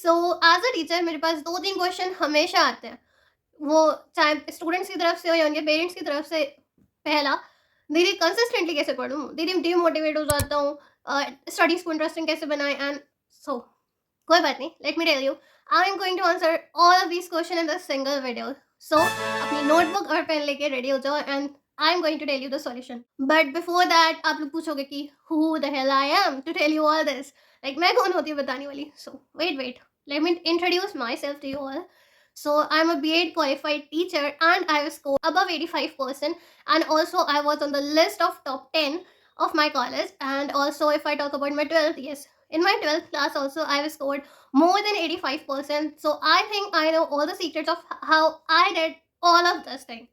So as a teacher मेरे पास 2-3 question हमेशा आते हैं। वो चाहे स्टूडेंट्स की तरफ से हो या उनके पेरेंट्स की तरफ से। पहला, दीदी कंसिस्टेंटली कैसे पढूँ? दीदी डीमोटिवेट हो जाता हूँ, स्टडीज़ को इंटरेस्टिंग कैसे बनाएँ? एंड सो कोई बात नहीं, let me tell you, I am going to answer all of these question in the single video. So अपनी नोटबुक और पेन लेके रेडी हो जाओ and I am going to tell you the solution. But before that आप लोग पूछोगे कि who the hell I am to tell you all this? Like मैं कौन होती हूँ बताने वाली? So wait, let me introduce myself to you all. So I'm a B.Ed qualified teacher and I was scored above 85%, and also I was on the list of top 10 of my college. And also if I talk about my 12th, yes, in my 12th class also I was scored more than 85%. So I think I know all the secrets of how I did all of this thing.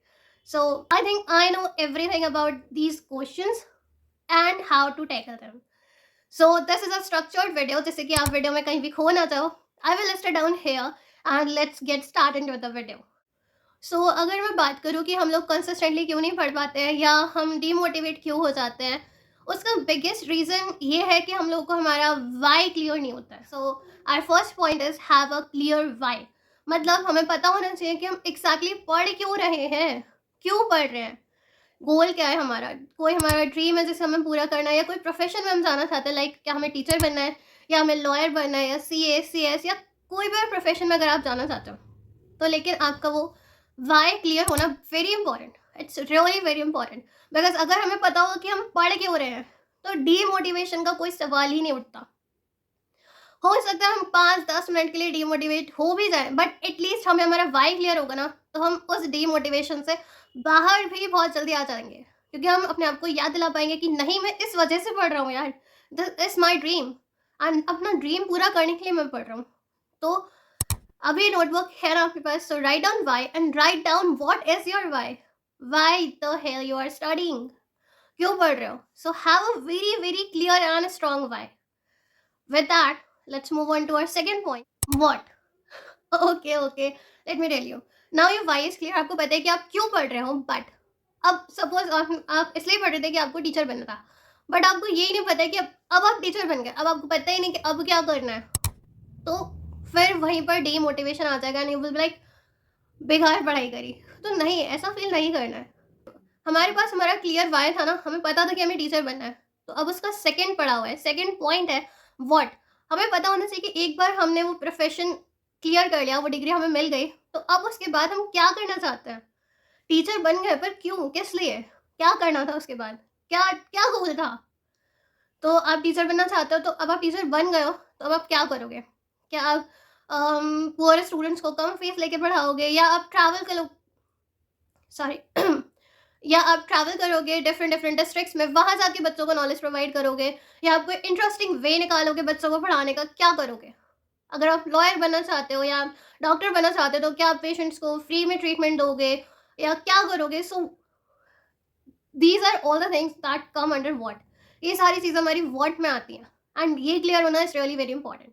So I think I know everything about these questions and how to tackle them. So this is a structured video जिससे कि आप video में कहीं भी खो ना जाओ. I will list it down here and let's get started with the video. So अगर मैं बात करूँ कि हम लोग कंसिस्टेंटली क्यों नहीं पढ़ पाते हैं या हम डीमोटिवेट क्यों हो जाते हैं, उसका बिगेस्ट रीज़न ये है कि हम लोग को हमारा वाई क्लियर नहीं होता है. So our first point is have a clear why. मतलब हमें पता होना चाहिए कि हम एग्जैक्टली पढ़ क्यों रहे हैं, क्यों पढ़ रहे हैं, गोल क्या है हमारा, कोई हमारा ड्रीम है जिसे हमें पूरा करना है या कोई प्रोफेशन में हम जाना चाहते हैं. लाइक क्या हमें टीचर बनना है या हमें लॉयर बनना है या CA CS या कोई भी प्रोफेशन में अगर आप जाना चाहते हो तो लेकिन आपका वो वाई क्लियर होना very important. It's really very important. Because अगर हमें पता होगा कि हम पढ़ क्यों रहे हैं तो डीमोटिवेशन का कोई सवाल ही नहीं उठता. हो सकता है हम 5-10 मिनट के लिए डीमोटिवेट हो भी जाए, बट एटलीस्ट हमें हमारा वाई क्लियर होगा ना, तो हम उस डीमोटिवेशन से बाहर भी बहुत जल्दी आ जाएंगे, क्योंकि हम अपने आप को याद दिला पाएंगे कि नहीं, मैं इस वजह से पढ़ रहा हूँ यार, this is my dream and अपना ड्रीम पूरा करने के लिए मैं पढ़ रहा हूँ. तो अभी नोटबुक है ना आपके पास, so write down why and write down what is your why the hell you are studying. क्यों पढ़ रहे हो? So have a very very clear and strong why. With that, let's move on to our second point. What? Okay. Let me tell you. Now your why is clear. आपको पता है कि आप क्यों पढ़ रहे हो. बट अब सपोज आप इसलिए पढ़ रहे थे कि आपको टीचर बनना था, बट आपको यही नहीं पता है कि अब आप टीचर बन गए, अब आपको पता ही नहीं कि अब क्या करना है. तो फिर वहीं पर डीमोटिवेशन आ जाएगा and you will be like बेकार पढ़ाई करी. तो नहीं, ऐसा फील नहीं करना है. हमारे पास हमारा क्लियर वाई था ना, हमें पता था कि हमें टीचर बनना है. तो अब उसका सेकंड पड़ा हुआ है, सेकंड पॉइंट है व्हाट. हमें पता होना चाहिए कि एक बार हमने वो प्रोफेशन क्लियर कर लिया, वो डिग्री हमें मिल गई, तो अब उसके बाद हम क्या करना चाहते हैं. टीचर बन गए पर क्यों, किस लिए, क्या करना था उसके बाद, क्या क्या गोल था. तो आप टीचर बनना चाहते हो, तो अब आप टीचर बन गए हो, तो अब आप क्या करोगे. क्या आप पुअर स्टूडेंट्स को कम फीस लेके पढ़ाओगे, या आप ट्रैवल करो, सॉरी या आप ट्रैवल करोगे डिफरेंट डिफरेंट डिस्ट्रिक्ट्स में, वहाँ जाके बच्चों को नॉलेज प्रोवाइड करोगे, या आप कोई इंटरेस्टिंग वे निकालोगे बच्चों को पढ़ाने का, क्या करोगे. अगर आप लॉयर बनना चाहते हो या आप डॉक्टर बनना चाहते हो, तो क्या आप पेशेंट्स को फ्री में ट्रीटमेंट दोगे या क्या करोगे. So these are all the things that come under what. ये सारी चीज़ें हमारी वॉट में आती हैं एंड ये क्लियर होना इज़ रियली वेरी इंपॉर्टेंट.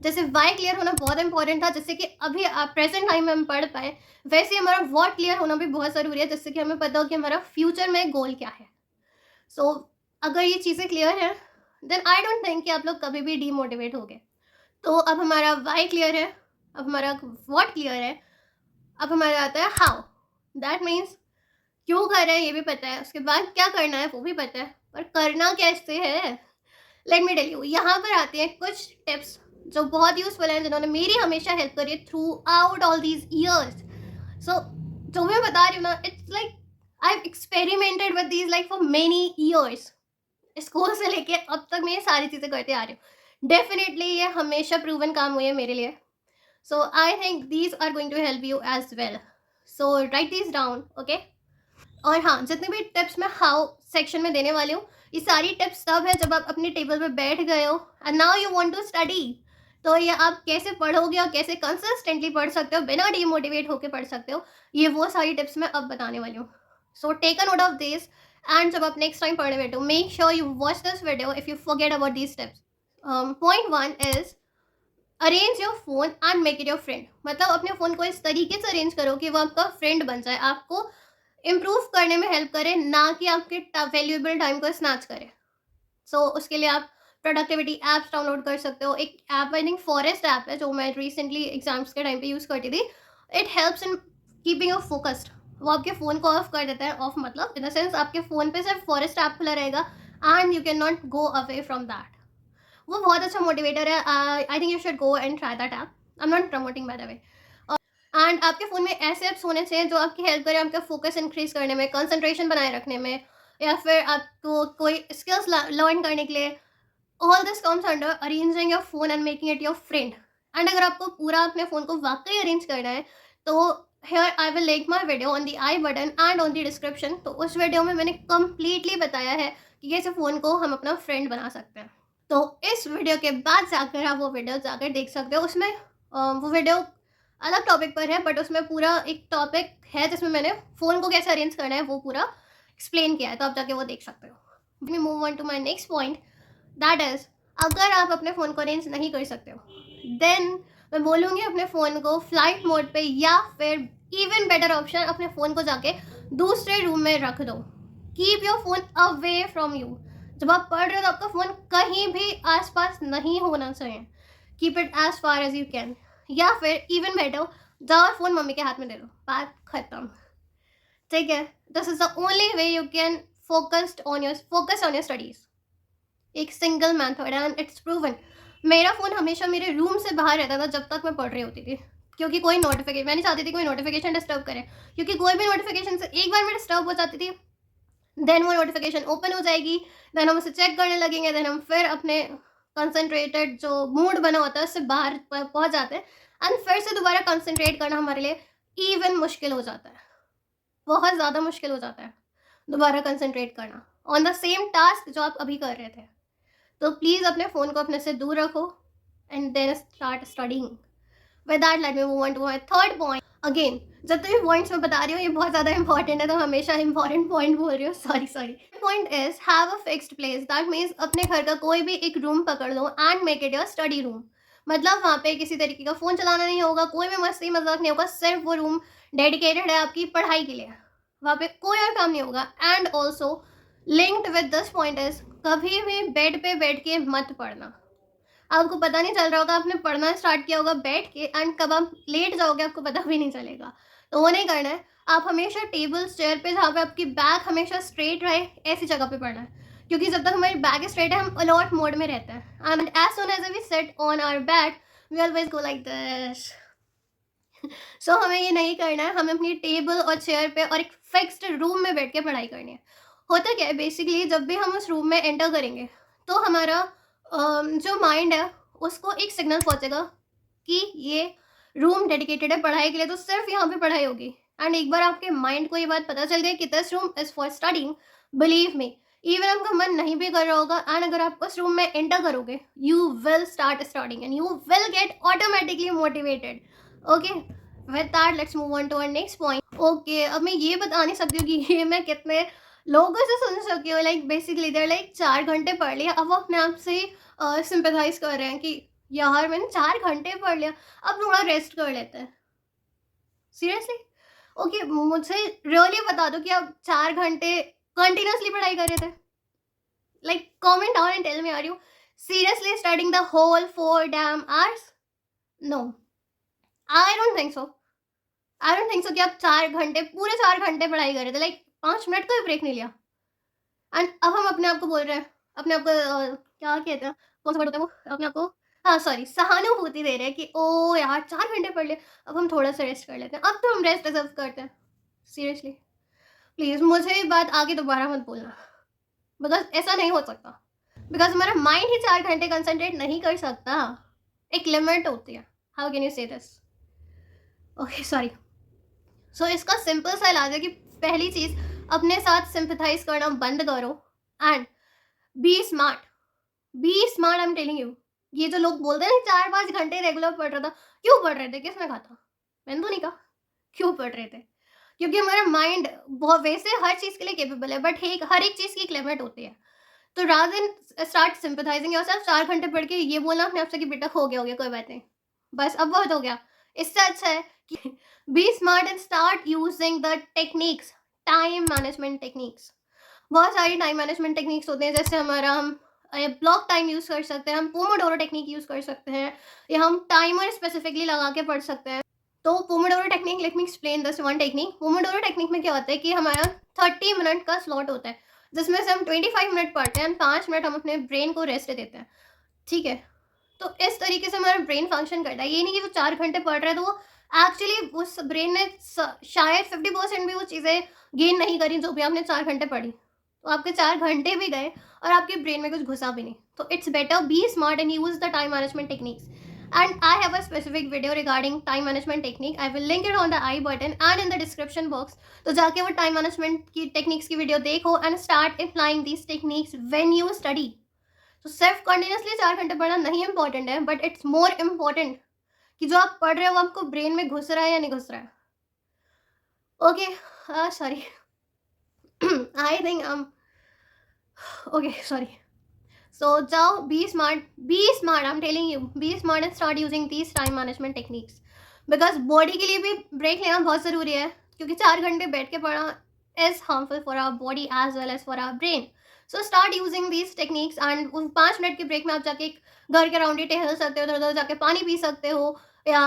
जैसे वाई क्लियर होना बहुत इंपॉर्टेंट था, जिससे कि अभी प्रेजेंट टाइम में हम पढ़ पाए, वैसे हमारा व्हाट क्लियर होना भी बहुत ज़रूरी है, जिससे कि हमें पता हो कि हमारा फ्यूचर में गोल क्या है. सो अगर ये चीज़ें क्लियर हैं, देन आई डोंट थिंक कि आप लोग कभी भी डीमोटिवेट होगे. तो अब हमारा वाई क्लियर है, अब हमारा व्हाट क्लियर है, अब हमारा आता है हाउ. दैट मीन्स क्यों कर रहे हैं ये भी पता है, उसके बाद क्या करना है वो भी पता है, पर करना कैसे है. लेट मी टेल यू, यहाँ पर आते हैं कुछ टिप्स जो बहुत यूजफुल हैं, जिन्होंने मेरी हमेशा हेल्प करी है throughout all these years. So जो मैं बता रही हूँ ना, it's like I have experimented with these like for many years. School से लेके अब तक मैं ये सारी चीज़ें करते आ रही हूँ. डेफिनेटली ये हमेशा प्रूवन काम हुई है मेरे लिए. So I think these are going to help you as well. So write these down, okay. और हाँ, जितने भी टिप्स मैं हाउ सेक्शन में देने वाली हूँ, ये सारी टिप्स तब है जब आप अपने टेबल पे बैठ गए हो and now you want to study. तो ये आप कैसे पढ़ोगे और कैसे कंसिस्टेंटली पढ़ सकते हो, बिना डीमोटिवेट होकर पढ़ सकते हो, ये वो सारी टिप्स मैं अब बताने वाली हूँ. So take a note of this and जब आप नेक्स्ट टाइम पढ़ने बैठो, make sure you watch this video if you forget about these tips. Point 1 is arrange your phone and make it your friend. मतलब अपने phone को इस तरीके से अरेंज करो कि वो आपका फ्रेंड बन जाए, आपको इम्प्रूव करने में हेल्प करे, ना कि आपके वैल्यूएबल टाइम को स्नैच करे. सो उसके लिए आप प्रोडक्टिविटी ऐप्स डाउनलोड कर सकते हो। एक app I think Forrest app है जो मैं रिसेंटली एग्जाम्स के टाइम पे यूज़ करती थी। It helps in keeping you focused. वो आपके फ़ोन को ऑफ कर देता है, ऑफ मतलब इन द सेंस आपके फ़ोन पे सिर्फ फॉरेस्ट ऐप खुला रहेगा and you can not go away from that. वो बहुत अच्छा मोटिवेटर है। I think you should go and try that app. I am not promoting by the way. And आपके फ़ोन में ऐसे ऐप्स होने चाहिए जो आपकी हेल्प करें आपका फोकस इंक्रीज करने में, कंसंट्रेशन बनाए रखने में, या फिर आपको कोई स्किल्स लर्न करने के लिए। All this comes under arranging your phone and making it your friend. And अगर आपको पूरा अपने फ़ोन को वाकई अरेंज करना है तो here I will link my video on the I button and on the description. तो उस वीडियो में मैंने कम्प्लीटली बताया है कि कैसे फ़ोन को हम अपना फ्रेंड बना सकते हैं। तो इस वीडियो के बाद जाकर आप वो वीडियो जाकर देख सकते हो। उसमें वो वीडियो अलग टॉपिक पर है, बट उसमें पूरा एक टॉपिक है जिसमें मैंने फ़ोन को कैसे अरेंज करना है वो पूरा एक्सप्लेन किया है, तो आप जाके वो देख सकते हो। We move on to my next point, that is अगर आप अपने फ़ोन को अरेंज नहीं कर सकते हो देन मैं बोलूँगी अपने फ़ोन को फ्लाइट मोड पे, या फिर इवन बेटर ऑप्शन अपने फ़ोन को जाके दूसरे रूम में रख दो। Keep your phone away from you. जब आप पढ़ रहे हो तो आपका फ़ोन कहीं भी आसपास नहीं होना चाहिए। Keep it as far as you can, या फिर इवन बेटर जाओ और फ़ोन मम्मी के हाथ में दे दो, बात खत्म। ठीक है, this is the only way you can focus on your studies. एक single method and it's proven. मेरा फ़ोन हमेशा मेरे रूम से बाहर रहता था जब तक मैं पढ़ रही होती थी, क्योंकि कोई नोटिफिकेशन, मैं नहीं चाहती थी कोई नोटिफिकेशन डिस्टर्ब करे, क्योंकि कोई भी नोटिफिकेशन से एक बार मैं डिस्टर्ब हो जाती थी देन वो नोटिफिकेशन ओपन हो जाएगी, देन हम उसे चेक करने लगेंगे, देन हम फिर अपने कंसंट्रेटेड जो मूड बना होता है उससे बाहर पहुंच जाते हैं एंड फिर से दोबारा कंसंट्रेट करना हमारे लिए इवन मुश्किल हो जाता है। बहुत ज़्यादा मुश्किल हो जाता है दोबारा कंसंट्रेट करना ऑन द सेम टास्क जो आप अभी कर रहे थे। तो प्लीज़ अपने फ़ोन को अपने से दूर रखो and then start studying. With that let me move on to my third point. Again जब तक पॉइंट्स मैं बता रही हूँ ये बहुत ज़्यादा इंपॉर्टेंट है, तो हमेशा इंपॉर्टेंट पॉइंट बोल रही हूँ, sorry. Point is have a fixed place. That means अपने घर का कोई भी एक रूम पकड़ लो and make it your study room. मतलब वहाँ पे किसी तरीके का फ़ोन चलाना नहीं होगा, कोई भी मस्ती मजाक नहीं होगा, सिर्फ वो रूम डेडिकेटेड है आपकी पढ़ाई के लिए। वहाँ पे कोई और काम नहीं होगा। And also linked with this point is कभी भी बेड पे बैठ के मत पढ़ना। आपको पता नहीं चल रहा होगा आपने पढ़ना स्टार्ट किया होगा बैठ के एंड कब आप लेट जाओगे आपको पता भी नहीं चलेगा। तो वो नहीं करना है। आप हमेशा टेबल चेयर पे जहाँ पे आपकी बैक हमेशा स्ट्रेट रहे ऐसी जगह पे पढ़ना है, क्योंकि जब तक हमारी बैक स्ट्रेट है हम अलॉट मोड में रहते हैं and as soon as we set on our back we always go like this. So हमें ये नहीं करना है। हमें अपनी टेबल और चेयर पे और एक फिक्स्ड रूम में बैठ के पढ़ाई करनी है। होता क्या है बेसिकली, जब भी हम उस रूम में एंटर करेंगे तो हमारा जो माइंड है उसको एक सिग्नल पहुंचेगा कि ये रूम डेडिकेटेड है पढ़ाई के लिए, तो सिर्फ यहाँ पे पढ़ाई होगी। एंड एक बार आपके माइंड को ये बात पता चल गई कि this room is for studying, believe me even आपका मन नहीं भी कर रहा होगा एंड अगर आप उस रूम में एंटर करोगे you will start studying and you will get automatically motivated. Okay, with that let's move on to our next point. Okay, अब मैं ये बता नहीं सकती हूँ कि ये मैं कितने लोगों से सुन सकी हूँ। लाइक बेसिकली देर लाइक 4 घंटे पढ़ लिया, अब वो अपने आप से सिंपैथाइज कर रहे हैं कि यार मैंने 4 घंटे पढ़ लिया, अब थोड़ा रेस्ट कर लेते हैं। सीरियसली? ओके, मुझे रियली बता दो कि आप 4 घंटे कंटिन्यूअसली पढ़ाई कर रहे थे? Like comment down and tell me, are you seriously studying the whole 4 damn hours? No, I don't think so. I don't think so कि आप 4 घंटे पूरे 4 घंटे पढ़ाई कर रहे थे। लाइक 5 मिनट का भी ब्रेक नहीं लिया। एंड अब हम अपने आप को बोल रहे हैं, अपने आप को क्या कहते हैं, कौन सा वर्ड होता है वो, अपने आप को, हाँ सॉरी, सहानुभूति दे रहे हैं कि ओ यार 4 घंटे पढ़ लिए, अब हम थोड़ा सा रेस्ट कर लेते हैं। अब तो हम रेस्ट डिजर्व करते हैं। सीरियसली प्लीज़ मुझे ये बात आगे दोबारा मत बोलना, बिकॉज ऐसा नहीं हो सकता। बिकॉज हमारा माइंड ही 4 घंटे कंसंट्रेट नहीं कर सकता, एक लिमिट होती है। How can you say this? Okay sorry. So इसका सिंपल सा इलाज है कि पहली चीज़ अपने साथ सिंपथाइज करना बंद करो and be smart. I am telling you. ये जो लोग बोलते हैं ना 4-5 घंटे रेगुलर पढ़ रहा था, क्यों पढ़ रहे थे? किसने कहा था? मैंने तो नहीं कहा। क्यों पढ़ रहे थे? क्योंकि हमारा माइंड बहुत वैसे हर चीज़ के लिए केपेबल है, बट हर एक चीज़ की एक लिमिट होती है। तो rather than start sympathising yourself 4 घंटे पढ़ के ये बोलना अपने आप से कि बेटा हो गया कोई बात नहीं, बस अब बहुत हो गया। इससे अच्छा है कि be smart and start using the techniques, time management techniques. बहुत सारी टाइम मैनेजमेंट टेक्निक्स होते हैं, जैसे हम ब्लॉक टाइम यूज़ कर सकते हैं, हम पोमोडोरो टेक्निक यूज़ कर सकते हैं, या हम टाइमर स्पेसिफिकली लगा के पढ़ सकते हैं। तो Pomodoro technique, let me explain this one technique. Pomodoro technique में क्या होता है कि हमारा 30 मिनट का स्लॉट होता है, जिसमें से हम 25 मिनट पढ़ते हैं, 5 मिनट हम अपने ब्रेन को रेस्ट देते हैं, ठीक है। तो इस तरीके से हमारा ब्रेन फंक्शन करता है। ये नहीं कि वो 4 घंटे पढ़ रहा है तो वो एक्चुअली उस ब्रेन ने शायद 50% भी वो चीज़ें गेन नहीं करी जो भी आपने 4 घंटे पढ़ी। तो आपके 4 घंटे भी गए और आपके ब्रेन में कुछ घुसा भी नहीं। तो it's better be smart and use the time management techniques. And I have a specific video regarding time management technique. I will link it on the I button and in the description box. तो जाके वो time management की techniques की video देखो and start applying these techniques when you study. तो सिर्फ continuously 4 घंटे पढ़ना नहीं इंपॉर्टेंट है, बट इट्स मोर इम्पॉर्टेंट कि जो आप पढ़ रहे हो वो आपको ब्रेन में घुस रहा है या नहीं घुस रहा है। Okay, sorry, I think okay, sorry. So जाओ, be smart, I'm telling you, be smart and start using these time management techniques. Because body के लिए भी ब्रेक लेना बहुत ज़रूरी है, क्योंकि 4 घंटे बैठ के पढ़ना is harmful for our body as well as for our brain. So start using these techniques and उन 5 मिनट के ब्रेक में आप जाके घर के राउंड ही टहल सकते हो, उधर उधर जाके पानी पी सकते हो, या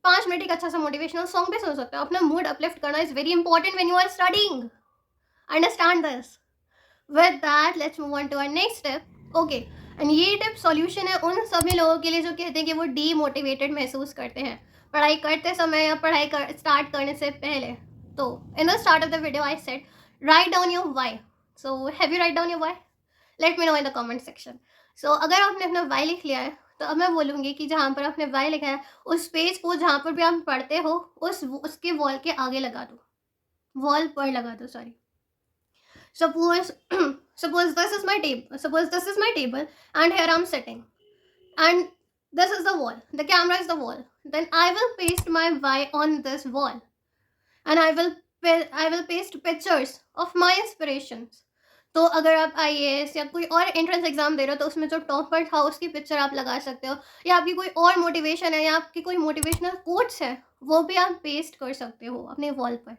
5 मिनट एक अच्छा सा मोटिवेशनल सॉन्ग भी सुन सकते हो। अपना मूड अपलिफ्ट करना is very important when you are studying. Understand this. With that, let's move on to our next step. Okay, and ये टिप सॉल्यूशन है उन सभी लोगों के लिए जो कहते हैं कि वो डीमोटिवेटेड महसूस करते हैं पढ़ाई करते समय या स्टार्ट करने से पहले। तो in the start of the video I said write down your why. So have you write down your why? Let me know in the comment section. So अगर आपने अपना वाई लिख लिया है तो अब मैं बोलूँगी कि जहाँ पर आपने वाई लिखा है उस पेज को जहाँ पर भी आप पढ़ते हो उसके वॉल के आगे लगा दो, वॉल पर लगा दो, sorry. Suppose this is my table and here I'm sitting and this is the wall, the camera is the wall. Then I will paste my Y on this wall and I will paste pictures of my inspirations. तो अगर आप IAS या कोई और entrance exam दे रहे हो तो उसमें जो टॉपर था उसकी पिक्चर आप लगा सकते हो, या आपकी कोई और मोटिवेशन है या आपकी कोई मोटिवेशनल कोट्स है वो भी आप पेस्ट कर सकते हो अपने वॉल पर।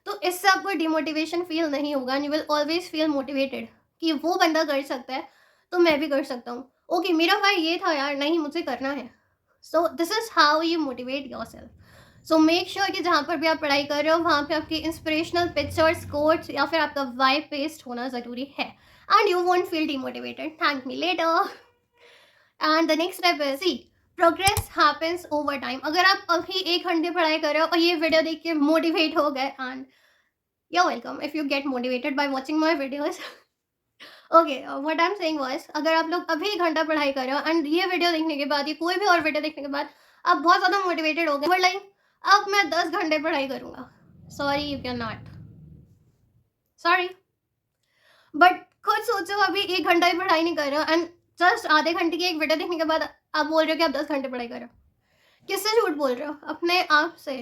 तो इससे आपको डिमोटिवेशन फील नहीं होगा, you will always feel motivated कि वो बंदा कर सकता है तो मैं भी कर सकता हूँ। ओके, मेरा भाई ये था यार, नहीं मुझे करना है। So this is how you motivate your self. So make sure कि जहाँ पर भी आप पढ़ाई कर रहे हो वहाँ पे आपकी इंस्पिरेशनल पिक्चर्स, कोट्स या फिर आपका वाइब पेस्ट होना ज़रूरी है, and you won't feel demotivated. Thank me later. And the next step is see progress happens over time. अगर आप अभी 1 घंटे पढ़ाई कर रहे हो और ये वीडियो देख के मोटिवेट हो गए, and you're welcome if you get motivated by watching my videos. Okay, what I'm saying was, अगर आप लोग अभी 1 घंटा पढ़ाई कर रहे हो एंड ये वीडियो देखने के बाद, ये कोई भी और वीडियो देखने के बाद आप बहुत ज़्यादा मोटिवेटेड हो गए, लाइक अब मैं 10 घंटे पढ़ाई करूँगा, sorry you can not, sorry. But खुद सोचो, अभी 1 घंटा भी पढ़ाई नहीं कर रहे हो एंड जस्ट आधे घंटे की एक वीडियो देखने के बाद आप बोल रहे हो कि आप 10 घंटे पढ़ाई कर रहे हो। किससे झूठ बोल रहे हो? अपने आप से।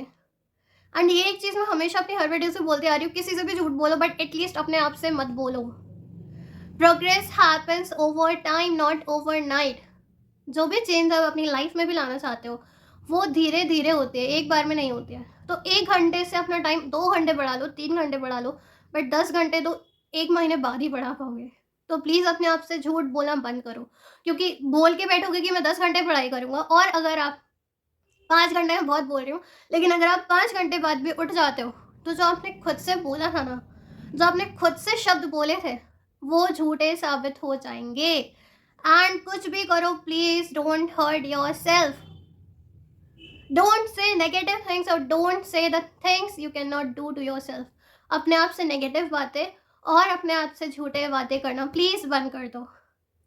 एंड ये एक चीज़ मैं हमेशा अपनी हर वीडियो से बोलती आ रही हूँ, किसी से भी झूठ बोलो बट एटलीस्ट अपने आप से मत बोलो। Progress happens over time, not overnight. जो भी चेंज आप अपनी लाइफ में भी लाना चाहते हो वो धीरे धीरे होती है, एक बार में नहीं होती है। तो 1 घंटे से अपना टाइम 2 घंटे बढ़ा लो, 3 घंटे बढ़ा लो, बट 10 घंटे तो 1 महीने बाद ही बढ़ा पाओगे। तो प्लीज़ अपने आप से झूठ बोलना बंद करो, क्योंकि बोल के बैठोगे कि मैं 10 घंटे पढ़ाई करूँगा, और अगर आप 5 घंटे में बहुत बोल रही हूँ, लेकिन अगर आप 5 घंटे बाद भी उठ जाते हो तो जो आपने खुद से बोला था ना, जो आपने खुद से शब्द बोले थे वो झूठे साबित हो जाएंगे। एंड कुछ भी करो, please don't hurt your self, don't say negative things और don't say the things you can not do to your self. अपने आप से नेगेटिव बातें और अपने आप से झूठे बातें करना प्लीज़ बंद कर दो।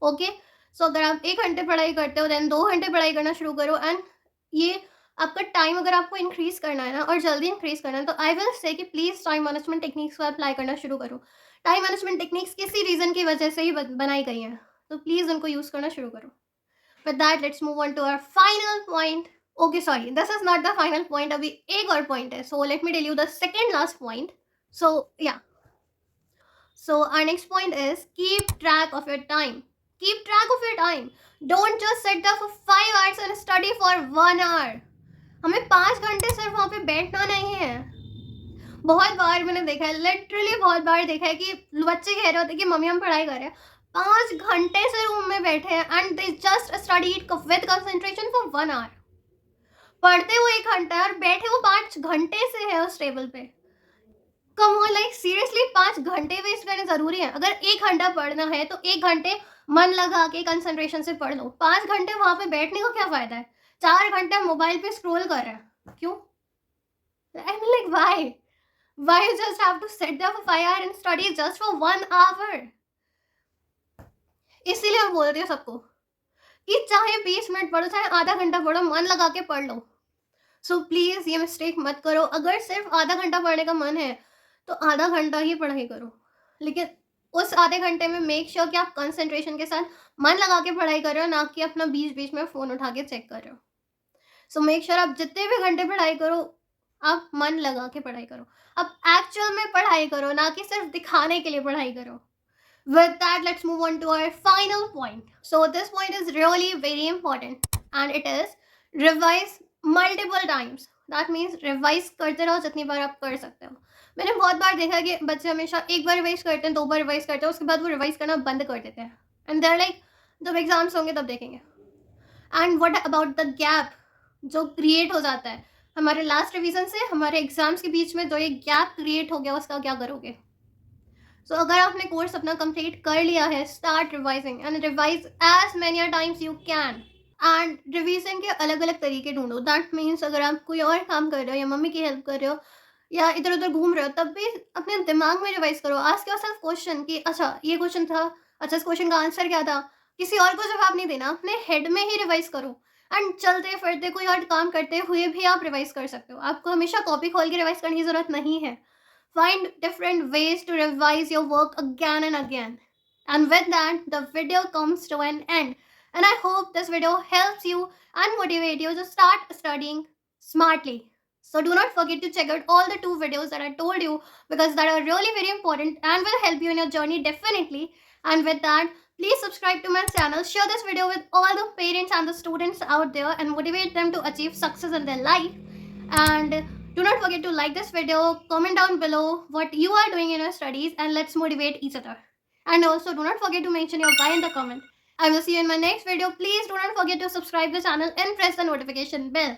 ओके, सो अगर आप 1 घंटे पढ़ाई करते हो देन 2 घंटे पढ़ाई करना शुरू करो। एंड ये आपका टाइम अगर आपको इंक्रीज़ करना है ना, और जल्दी इंक्रीज़ करना है, तो आई विल से कि प्लीज़ टाइम मैनेजमेंट टेक्निक्स को अप्लाई करना शुरू करो। टाइम मैनेजमेंट टेक्निक्स किसी रीज़न की वजह से ही बनाई गई हैं, तो प्लीज़ उनको यूज़ करना शुरू करो। With that let's move on to our final point. Okay, sorry, this is not the final point, अभी एक और पॉइंट है। So let me tell you the second last point. So yeah, so our next point is keep track of your time. Keep track of your time. Don't just sit there for 5 hours and study for 1 hour. हमें 5 घंटे सिर्फ वहाँ पे बैठना नहीं है। बहुत बार मैंने देखा है, लिटरली बहुत बार देखा है कि बच्चे कह रहे होते हैं कि मम्मी हम पढ़ाई कर रहे हैं, 5 घंटे से रूम में बैठे हैं and they just studied with concentration for 1 hour. पढ़ते वो 1 घंटा और बैठे वो 5 घंटे से है उस टेबल पे। कम ऑन, लाइक सीरियसली 5 घंटे वेस्ट करने ज़रूरी है? अगर 1 घंटा पढ़ना है तो 1 घंटे मन लगा के कंसंट्रेशन से पढ़ लो। 5 घंटे वहाँ पे बैठने का क्या फ़ायदा है? 4 घंटे मोबाइल पे स्क्रॉल कर रहे हैं। क्यों? I mean like why? Why you just have to sit there for 5 hour and study just for 1 hour? इसीलिए मैं बोल रही हूँ सबको कि चाहे 20 मिनट पढ़ो, चाहे आधा घंटा पढ़ो, मन लगा के पढ़ लो। सो प्लीज़ ये मिस्टेक मत करो। अगर सिर्फ आधा घंटा पढ़ने का मन है तो आधा घंटा ही पढ़ाई करो, लेकिन उस आधे घंटे में मेक श्योर कि आप कंसंट्रेशन के साथ मन लगा के पढ़ाई कर रहे हो, ना कि अपना बीच बीच में फ़ोन उठा के चेक कर रहे हो। सो मेक श्योर आप जितने भी घंटे पढ़ाई करो, आप मन लगा के पढ़ाई करो, आप एक्चुअल में पढ़ाई करो, ना कि सिर्फ दिखाने के लिए पढ़ाई करो। With that, let's move on to our final point. So this point is really very important and it is revise multiple times. That means revise करते रहो जितनी बार आप कर सकते हो। मैंने बहुत बार देखा है कि बच्चे हमेशा एक बार रिवाइज करते हैं, 2 बार रिवाइज करते हैं, उसके बाद वो रिवाइज करना बंद कर देते हैं एंड देयर लाइक जब एग्जाम्स होंगे तब देखेंगे। And what about the gap जो क्रिएट हो जाता है हमारे लास्ट रिवीजन से हमारे एग्जाम्स के बीच में, जो ये गैप क्रिएट हो गया उसका क्या करोगे? सो अगर आपने कोर्स अपना कंप्लीट कर लिया है, start revising and revise as many times you can. And revision के अलग अलग तरीके ढूंढो। दैट मीन्स अगर आप कोई और काम कर रहे हो या मम्मी की हेल्प कर रहे हो या इधर उधर घूम रहे हो, तब भी अपने दिमाग में रिवाइज करो। आस्क योरसेल्फ क्वेश्चन कि अच्छा ये क्वेश्चन था, अच्छा इस क्वेश्चन का आंसर क्या था। किसी और को जवाब नहीं देना, अपने हेड में ही रिवाइज करो। एंड चलते फिरते कोई और काम करते हुए भी आप रिवाइज कर सकते हो। आपको हमेशा कॉपी खोल के रिवाइज करने की जरूरत नहीं है। Find different ways to revise your work again and again. And with that, the video comes to an end. And I hope this video helps you and motivate you to start studying smartly. So do not forget to check out all the 2 videos that I told you, because that are really very important and will help you in your journey definitely. And with that, please subscribe to my channel, share this video with all the parents and the students out there and motivate them to achieve success in their life. And do not forget to like this video, comment down below what you are doing in your studies, and let's motivate each other. And also do not forget to mention your why in the comment. I will see you in my next video. Please do not forget to subscribe the channel and press the notification bell.